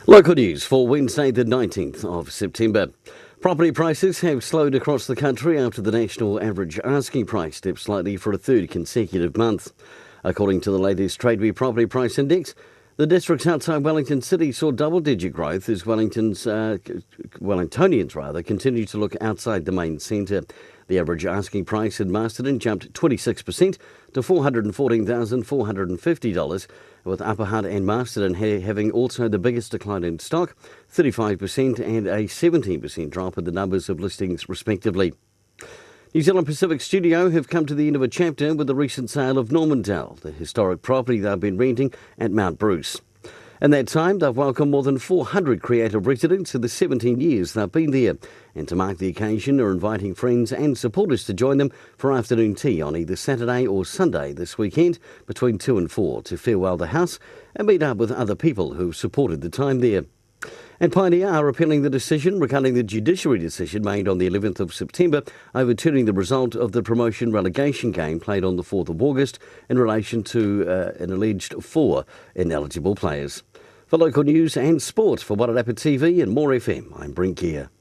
Local news for Wednesday the 19th of September. Property prices have slowed across the country after the national average asking price dipped slightly for a third consecutive month. According to the latest Tradeweb Property Price Index, the districts outside Wellington City saw double-digit growth as Wellingtonians continue to look outside the main centre. The average asking price in Masterton jumped 26% to $414,450, with Upper Hutt and Masterton having also the biggest decline in stock, 35% and a 17% drop in the numbers of listings respectively. New Zealand Pacific Studio have come to the end of a chapter with the recent sale of Normandale, the historic property they've been renting at Mount Bruce. In that time, they've welcomed more than 400 creative residents in the 17 years they've been there. And to mark the occasion, are inviting friends and supporters to join them for afternoon tea on either Saturday or Sunday this weekend between 2 and 4 to farewell the house and meet up with other people who've supported the time there. And Pioneer are appealing the decision regarding the judiciary decision made on the 11th of September, overturning the result of the promotion-relegation game played on the 4th of August in relation to an alleged 4 ineligible players. For local news and sport for Wairarapa TV and MoreFM, I'm Brent Gare.